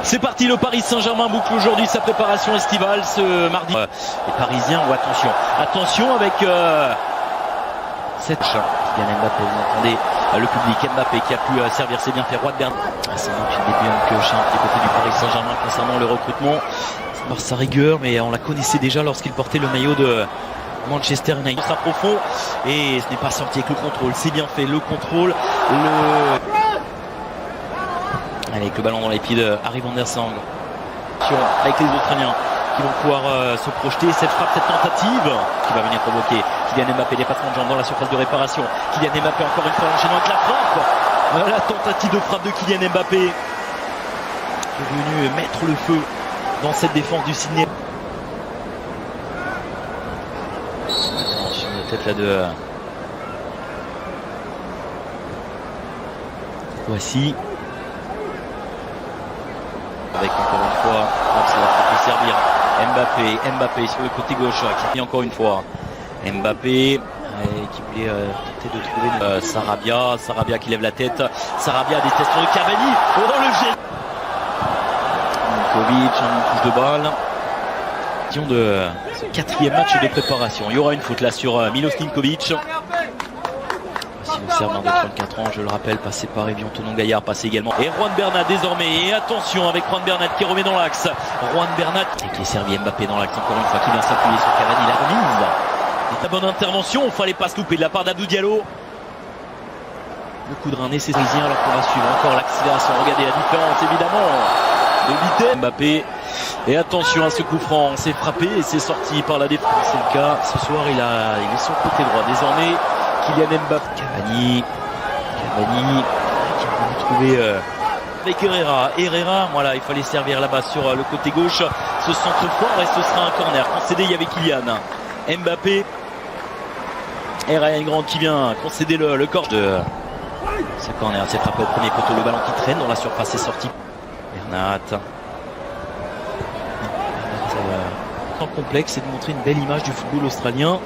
C'est parti, le Paris Saint-Germain boucle aujourd'hui sa préparation estivale ce mardi. Les Parisiens, oh, attention avec cette Kylian Mbappé, vous entendez le public. Mbappé qui a pu servir ses bienfaits. Juan Bernat. C'est donc une début en pioche du côté du Paris Saint-Germain concernant le recrutement. Par sa rigueur, mais on la connaissait déjà lorsqu'il portait le maillot de Manchester United. Ça profond et ce n'est pas sorti avec le contrôle. C'est bien fait, le contrôle. Avec le ballon dans les pieds de Harry Van Der Sar. Avec les Australiens qui vont pouvoir se projeter. Cette frappe, cette tentative qui va venir provoquer Kylian Mbappé, dépassement de jambes dans la surface de réparation. Kylian Mbappé encore une fois enchaînant avec la frappe. La tentative de frappe de Kylian Mbappé qui est venu mettre le feu dans cette défense du Sydney. La tête là de voici. Avec encore une fois, ça va peut servir Mbappé sur le côté gauche qui vient encore une fois. Mbappé qui voulait tenter de trouver Sarabia qui lève la tête. Sarabia, des tests de Cavani. Oh le jet. Kovic, une touche de balle. De ce quatrième match de préparation. Il y aura une faute là sur Milos Ninkovic. Si le serveur de 34 ans, je le rappelle, passé par Evian Tonon Gaillard, passé également. Et Juan Bernat désormais. Et attention avec Juan Bernat qui remet dans l'axe. Juan Bernat et qui est servi Mbappé dans l'axe encore une fois, qui vient s'appuyer sur Cavani. La remise. C'est la bonne intervention. Il fallait pas se louper de la part d'Abdou Diallo. Le coup de rein nécessaire alors qu'on va suivre encore l'accélération. Regardez la différence évidemment de vitesse. Mbappé. Et attention à ce coup franc, c'est frappé et c'est sorti par la défense. C'est le cas ce soir, il est sur le côté droit. Désormais, Kylian Mbappé. Cavani qui a trouvé avec Herrera, voilà, il fallait servir là-bas sur le côté gauche. Ce centre fort et ce sera un corner. Concédé, il y avait Kylian Mbappé. Herrera Grande qui vient concéder le corps de ce corner. C'est frappé au premier poteau, le ballon qui traîne dans la surface, c'est sorti. Bernat. Complexe, c'est de montrer une belle image du football australien.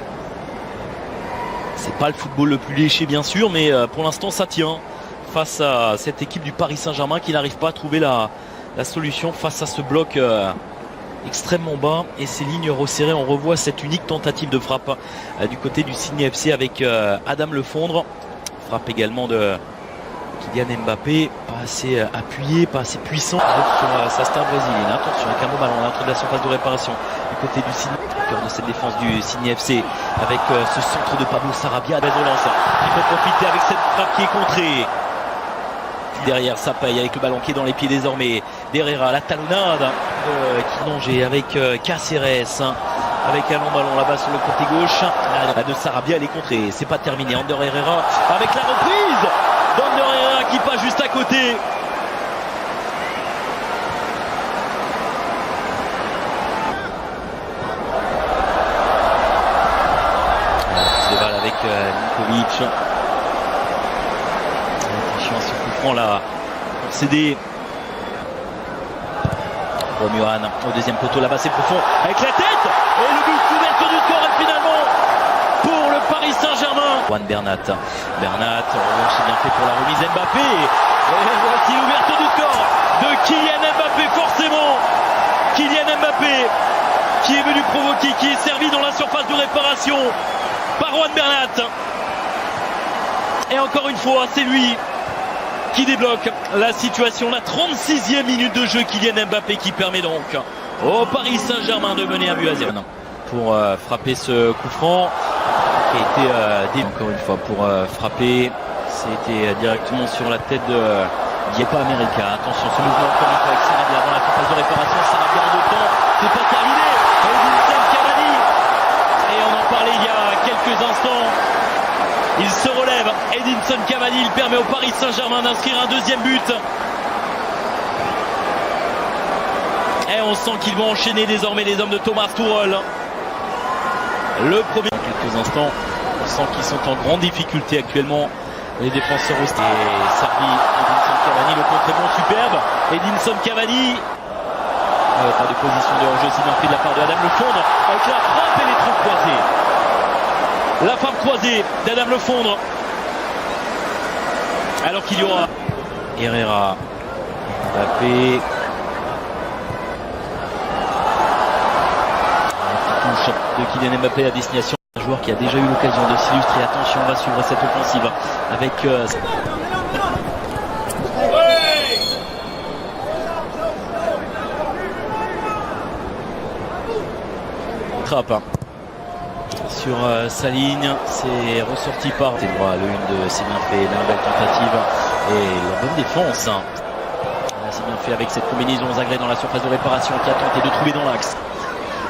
C'est pas le football le plus léché bien sûr, mais pour l'instant ça tient face à cette équipe du Paris Saint-Germain qui n'arrive pas à trouver la solution face à ce bloc extrêmement bas et ces lignes resserrées. On revoit cette unique tentative de frappe du côté du Sydney FC avec Adam Lefondre. Frappe également de Kylian Mbappé, pas assez appuyé, pas assez puissant sur sa star brésilienne. Attention avec un bon ballon à l'entrée de la surface de réparation du côté du Sydney, au cœur de cette défense du Sydney FC avec ce centre de Pablo Sarabia. Belle relance, il faut profiter avec cette frappe qui est contrée. Derrière ça paye avec le ballon qui est dans les pieds désormais d'Herrera, la talonnade qui longeait avec Caceres. Avec un long ballon là-bas sur le côté gauche. La de Sarabia, elle est contrée. C'est pas terminé. Ander Herrera avec la reprise d'Ander Herrera qui passe juste à côté. C'est balle avec Ninkovic. Attention à ce coup franc là. Concédé. Romuan au deuxième poteau là-bas, c'est profond avec la tête et le but d'ouverture du score et finalement pour le Paris Saint-Germain. Juan Bernat, c'est bien fait pour la remise Mbappé et voici l'ouverture du score de Kylian Mbappé. Forcément Kylian Mbappé qui est venu provoquer, qui est servi dans la surface de réparation par Juan Bernat et encore une fois c'est lui qui débloque la situation. La 36e minute de jeu, Kylian Mbappé qui permet donc au Paris Saint-Germain de mener 1-0 pour frapper ce coup franc qui a été encore une fois pour frapper. C'était directement sur la tête de Diepa America. Attention, ce mouvement encore une fois avec Sarabia dans la surface de réparation. Sarabia en deux temps, c'est pas terminé. Edinson Cavani et on en parlait il y a quelques instants. Il se relève, Edinson Cavani, il permet au Paris Saint-Germain d'inscrire un deuxième but. Et on sent qu'ils vont enchaîner désormais les hommes de Thomas Tuchel. Le premier. Dans quelques instants, on sent qu'ils sont en grande difficulté actuellement. Les défenseurs aussi. Et servi Edinson Cavani, le contre est bon, superbe. Edinson Cavani. Pas de position de hors-jeu, c'est bien fait de la part de Adam Lefondre. Avec la frappe et les trous croisés. La frappe croisée d'Adam Lefondre. Alors qu'il y aura Herrera, Mbappé, Kylian Mbappé à destination. Un joueur qui a déjà eu l'occasion de s'illustrer. Attention, on va suivre cette offensive avec Trappe sur sa ligne, c'est ressorti par c'est droit, le 1-2, c'est bien fait, la nouvelle tentative et la bonne défense. C'est bien fait avec cette combinaison. Zagré dans la surface de réparation qui a tenté de trouver dans l'axe.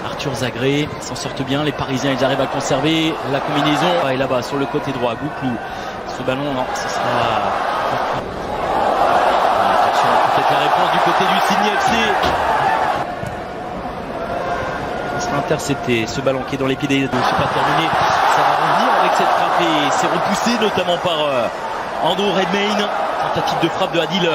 Arthur Zagré s'en sortent bien, les Parisiens ils arrivent à conserver la combinaison. Et là-bas sur le côté droit, Gouplou, ce ballon, non, ce sera... Attention, peut-être la réponse du côté du Sydney FC. Ça sera intercepté, ce ballon qui est dans les pieds des deux, c'est pas terminé. Ça va revenir avec cette frappe et c'est repoussé notamment par Andrew Redmayne. Tentative de frappe de Adil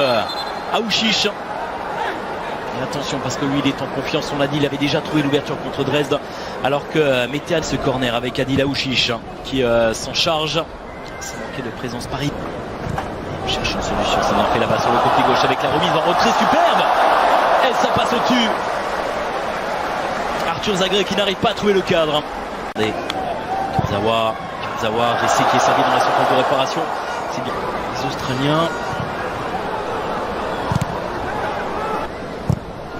Aouchiche. Et attention parce que lui il est en confiance, on l'a dit, il avait déjà trouvé l'ouverture contre Dresde. Alors que Météal ce corner avec Adil Aouchiche qui s'en charge. Ça manquait de présence Paris. On cherche une solution, ça en fait là-bas sur le côté gauche avec la remise en retrait superbe. Et ça passe au-dessus. Arthur Zagré qui n'arrive pas à trouver le cadre. Kurzawa, Ressé qui est servi dans la surface de réparation. C'est bien. Les Australiens.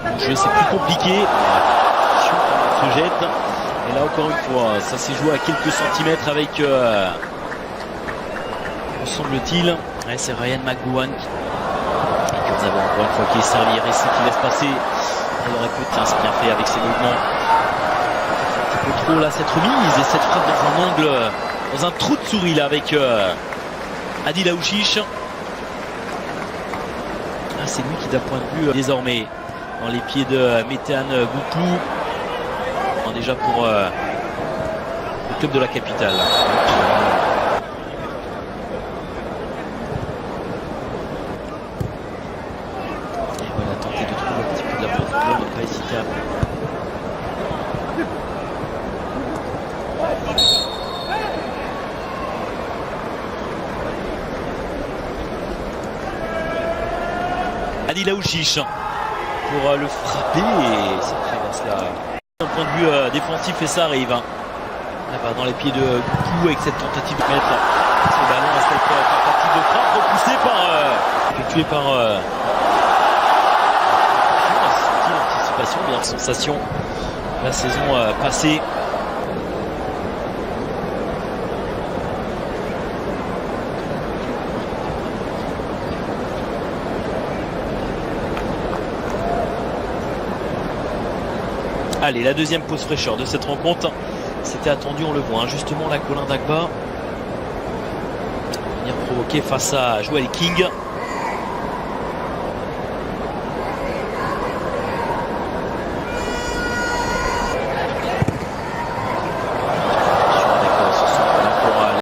Le jeu c'est plus compliqué. Attention, on se jette. Et là encore une fois, ça s'est joué à quelques centimètres avec me semble-t-il. Ouais, c'est Ryan McGowan. Et Kurzawa encore une fois qui est servi. Ressé qui laisse passer. Il aurait pu, tiens, c'est bien fait avec ses mouvements. Un petit peu trop là cette remise et cette frappe dans un angle, dans un trou de souris là avec Adil Aouchiche. Ah, c'est lui qui d'un point de vue désormais dans les pieds de Météane Gouplou. Déjà pour le club de la capitale. Et voilà, tenter de trouver un petit peu de la profondeur, ne pas hésiter à... Adil Aouchiche pour le frapper et ça traverse là. D'un point de vue défensif et ça arrive là-bas dans les pieds de Gouplou avec cette tentative de mettre ce ballon à cette tentative de frappe repoussée par effectuée par l'anticipation, meilleure sensation la saison passée. Allez, la deuxième pause fraîcheur de cette rencontre. C'était attendu, on le voit. Justement, la Colin Dagba venir provoquer face à Joel King.